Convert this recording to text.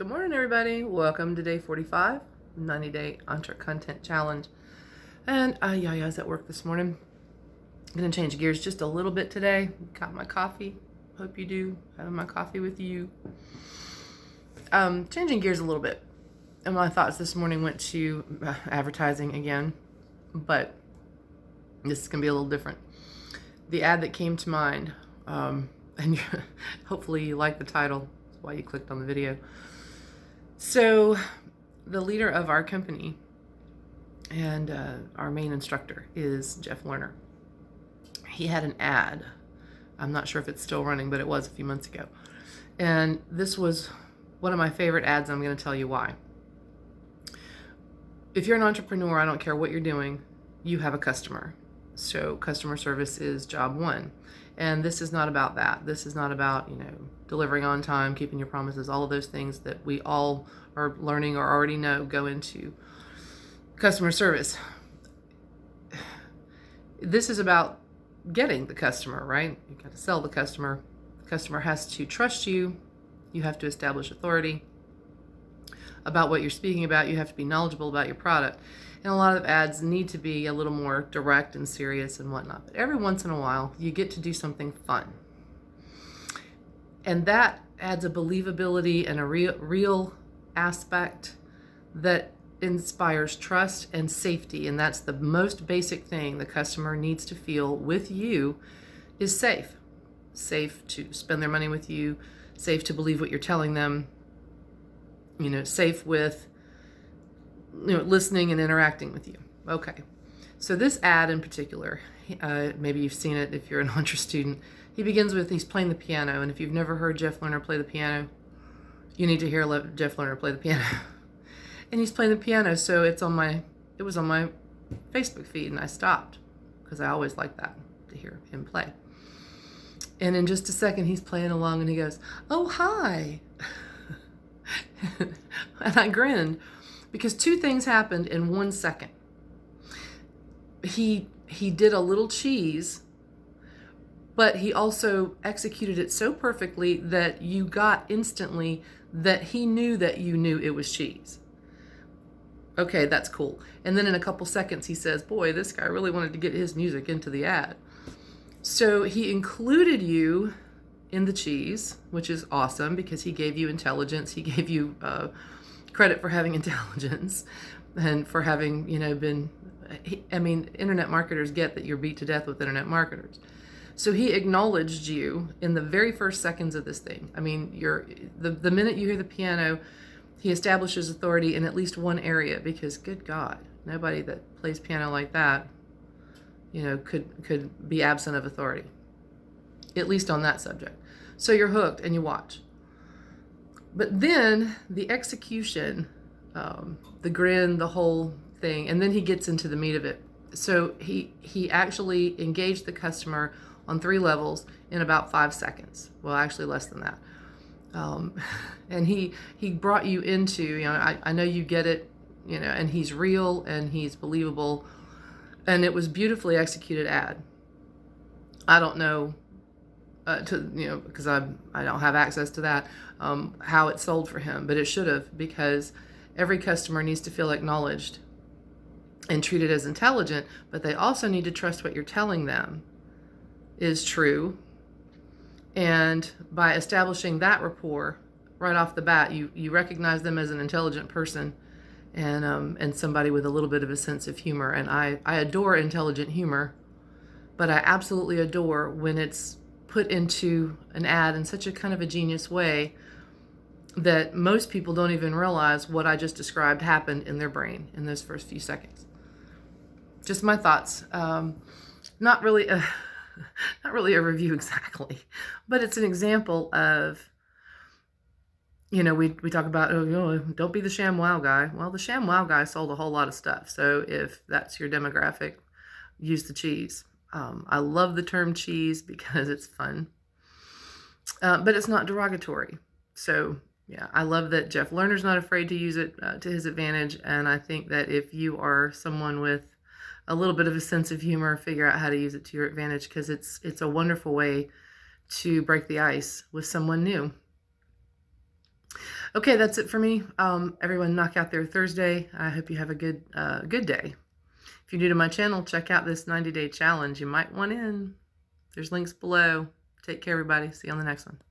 Good morning, everybody. Welcome to day 45, 90-day Entre Content Challenge. And I was at work this morning. I'm going to change gears just a little bit today. Got my coffee. Hope you do. Having my coffee with you. Changing gears a little bit. And my thoughts this morning went to advertising again. But this is going to be a little different. The ad that came to mind, and hopefully you like the title. That's why you clicked on the video. So the leader of our company and our main instructor is Jeff Lerner. He had an ad. I'm not sure if it's still running, but it was a few months ago. And this was one of my favorite ads. I'm going to tell you why. If you're an entrepreneur, I don't care what you're doing, you have a customer. So customer service is job one. And this is not about that. This is not about, delivering on time, keeping your promises, all of those things that we all are learning or already know go into customer service. This is about getting the customer, right? You got to sell the customer. The customer has to trust you. You have to establish authority about what you're speaking about. You have to be knowledgeable about your product. And a lot of ads need to be a little more direct and serious and whatnot. But every once in a while, you get to do something fun. And that adds a believability and a real aspect that inspires trust and safety. And that's the most basic thing the customer needs to feel with you is safe. Safe to spend their money with you, safe to believe what you're telling them, safe with listening and interacting with you. Okay. So this ad in particular, maybe you've seen it if you're an Entre student. He begins with, he's playing the piano. And if you've never heard Jeff Lerner play the piano, you need to hear Jeff Lerner play the piano. And he's playing the piano. So it was on my Facebook feed, and I stopped because I always like that, to hear him play. And in just a second, he's playing along and he goes, "Oh, hi." And I grinned because two things happened in 1 second. He did a little cheese, but he also executed it so perfectly that you got instantly that he knew that you knew it was cheese. Okay, that's cool. And then in a couple seconds, he says, "Boy, this guy really wanted to get his music into the ad." So he included you in the cheese, which is awesome because he gave you intelligence. He gave you credit for having intelligence and for having, internet marketers get that you're beat to death with internet marketers. So he acknowledged you in the very first seconds of this thing. The minute you hear the piano, he establishes authority in at least one area because, good God, nobody that plays piano like that, could be absent of authority, at least on that subject. So you're hooked and you watch. But then the execution, the grin, the whole thing, and then he gets into the meat of it. So he actually engaged the customer on 3 levels in about 5 seconds. Well, actually less than that. And he brought you into, I know you get it, and he's real and he's believable. And it was beautifully executed ad. I don't know, because I don't have access to that, how it sold for him, but it should have, because every customer needs to feel acknowledged and treated as intelligent, but they also need to trust what you're telling them is true. And by establishing that rapport right off the bat, you recognize them as an intelligent person and somebody with a little bit of a sense of humor. And I adore intelligent humor, but I absolutely adore when it's put into an ad in such a kind of a genius way that most people don't even realize what I just described happened in their brain in those first few seconds. Just my thoughts. Not really a review exactly, but it's an example of, we talk about, don't be the sham wow guy. Well, the sham wow guy sold a whole lot of stuff. So if that's your demographic, use the cheese. I love the term cheese because it's fun, but it's not derogatory. So yeah, I love that Jeff Lerner's not afraid to use it to his advantage. And I think that if you are someone with a little bit of a sense of humor, figure out how to use it to your advantage, because it's a wonderful way to break the ice with someone new. Okay, that's it for me. Everyone knock out their Thursday. I hope you have a good day. If you're new to my channel, check out this 90-day challenge. You might want in. There's links below. Take care, everybody. See you on the next one.